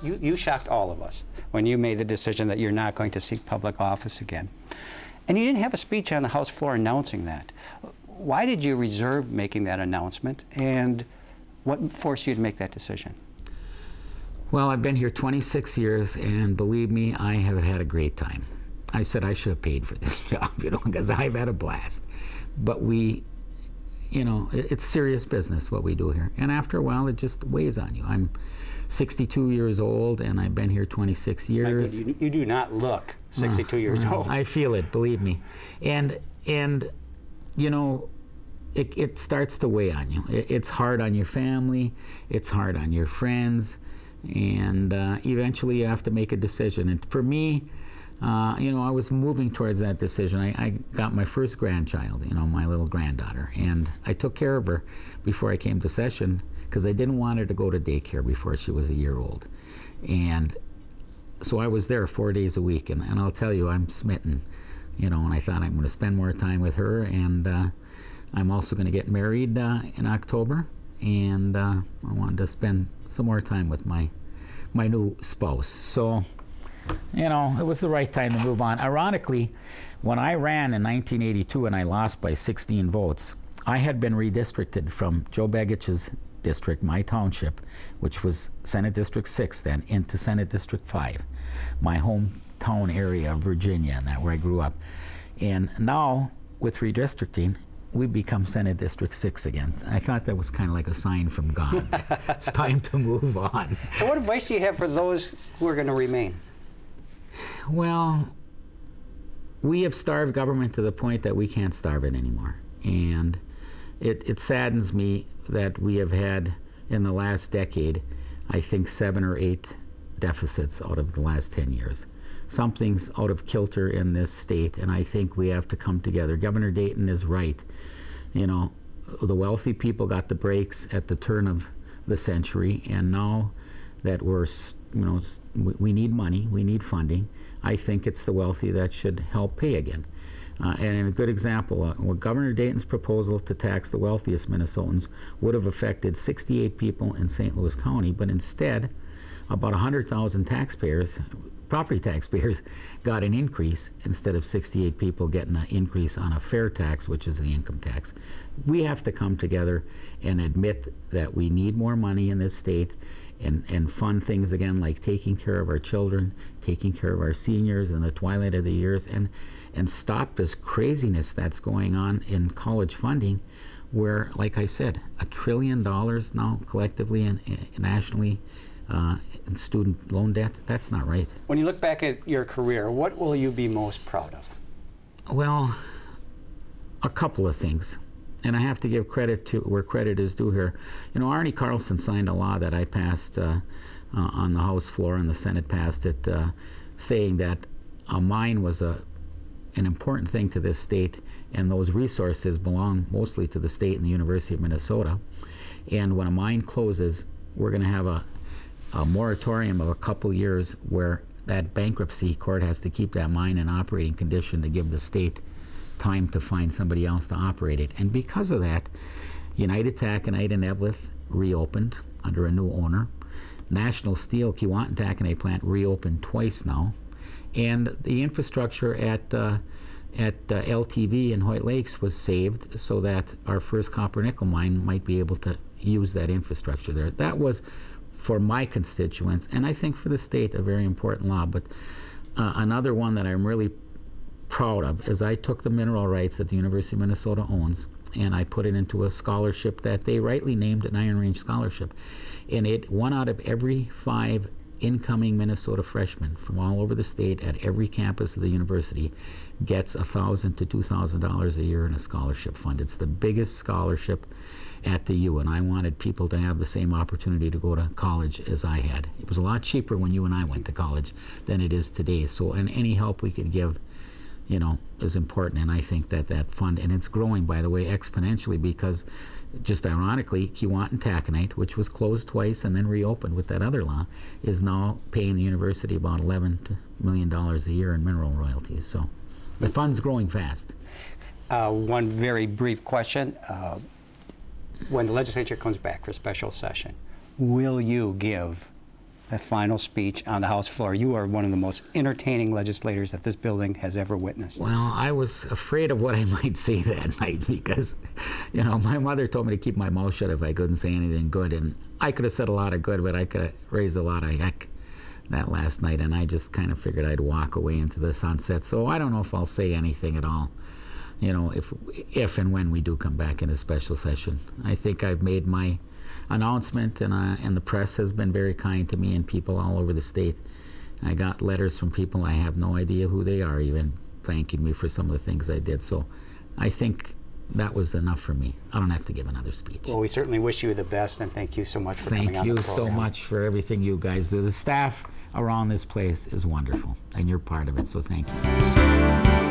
you shocked all of us when you made the decision that you're not going to seek public office again. And you didn't have a speech on the House floor announcing that. Why did you reserve making that announcement, and what forced you to make that decision? Well, I've been here 26 years, and believe me, I have had a great time. I said I should have paid for this job, you know, because I've had a blast. But we, you know, it's serious business what we do here. And after a while, it just weighs on you. I'm 62 years old, and I've been here 26 years. You do not look 62 years old. I feel it, believe me. And you know, it starts to weigh on you. It's hard on your family. It's hard on your friends. And eventually you have to make a decision. And for me, you know, I was moving towards that decision. I got my first grandchild, you know, my little granddaughter, and I took care of her before I came to session because I didn't want her to go to daycare before she was a year old. And so I was there 4 days a week, and I'll tell you, I'm smitten, you know, and I thought I'm going to spend more time with her, and I'm also going to get married in October, and I wanted to spend some more time with my new spouse. So, you know, it was the right time to move on. Ironically, when I ran in 1982 and I lost by 16 votes, I had been redistricted from Joe Begich's district, my township, which was Senate District 6 then, into Senate District 5, my hometown area of Virginia, and that where I grew up. And now, with redistricting, we become Senate District 6 again. I thought that was kind of like a sign from God. It's time to move on. So what advice do you have for those who are going to remain? Well, we have starved government to the point that we can't starve it anymore. And it saddens me that we have had, in the last decade, I think 7 or 8 deficits out of the last 10 years. Something's out of kilter in this state, and I think we have to come together. Governor Dayton is right. You know, the wealthy people got the breaks at the turn of the century, and now that we're, you know, we need money, we need funding, I think it's the wealthy that should help pay again. And a good example, Governor Dayton's proposal to tax the wealthiest Minnesotans would have affected 68 people in St. Louis County, but instead, about 100,000 taxpayers, property taxpayers, got an increase instead of 68 people getting an increase on a fair tax, which is the income tax. We have to come together and admit that we need more money in this state and fund things again, like taking care of our children, taking care of our seniors in the twilight of the years, and stop this craziness that's going on in college funding, where, like I said, $1 trillion now collectively and nationally in student loan debt. That's not right. When you look back at your career, what will you be most proud of? Well, a couple of things. And I have to give credit to where credit is due here. You know, Arnie Carlson signed a law that I passed on the House floor, and the Senate passed it, saying that a mine was an important thing to this state, and those resources belong mostly to the state and the University of Minnesota. And when a mine closes, we're going to have a moratorium of a couple years where that bankruptcy court has to keep that mine in operating condition to give the state time to find somebody else to operate it. And because of that, United Taconite in Eveleth reopened under a new owner. National Steel Keewatin Taconite plant reopened twice now. And the infrastructure at LTV in Hoyt Lakes was saved so that our first copper nickel mine might be able to use that infrastructure there. That was, for my constituents, and I think for the state, a very important law. But another one that I'm really proud of is I took the mineral rights that the University of Minnesota owns, and I put it into a scholarship that they rightly named an Iron Range Scholarship. And 1 out of every 5 incoming Minnesota freshmen from all over the state at every campus of the university gets $1,000 to $2,000 a year in a scholarship fund. It's the biggest scholarship at the U, and I wanted people to have the same opportunity to go to college as I had. It was a lot cheaper when you and I went to college than it is today. So, and any help we could give, you know, is important, and I think that fund, and it's growing, by the way, exponentially, because just ironically, Keewatin Taconite, which was closed twice and then reopened with that other law, is now paying the university about $11 million a year in mineral royalties. So the fund's growing fast. One very brief question. When the legislature comes back for special session, will you give that final speech on the House floor. You are one of the most entertaining legislators that this building has ever witnessed. Well, I was afraid of what I might say that night because, you know, my mother told me to keep my mouth shut if I couldn't say anything good. And I could have said a lot of good, but I could have raised a lot of heck that last night. And I just kind of figured I'd walk away into the sunset. So I don't know if I'll say anything at all, you know, if and when we do come back in a special session. I think I've made my announcement, and the press has been very kind to me and people all over the state. I got letters from people, I have no idea who they are, even thanking me for some of the things I did. So I think that was enough for me. I don't have to give another speech. Well, we certainly wish you the best, and thank you so much for coming on the program. Thank you so much for everything you guys do. The staff around this place is wonderful, and you're part of it, so thank you.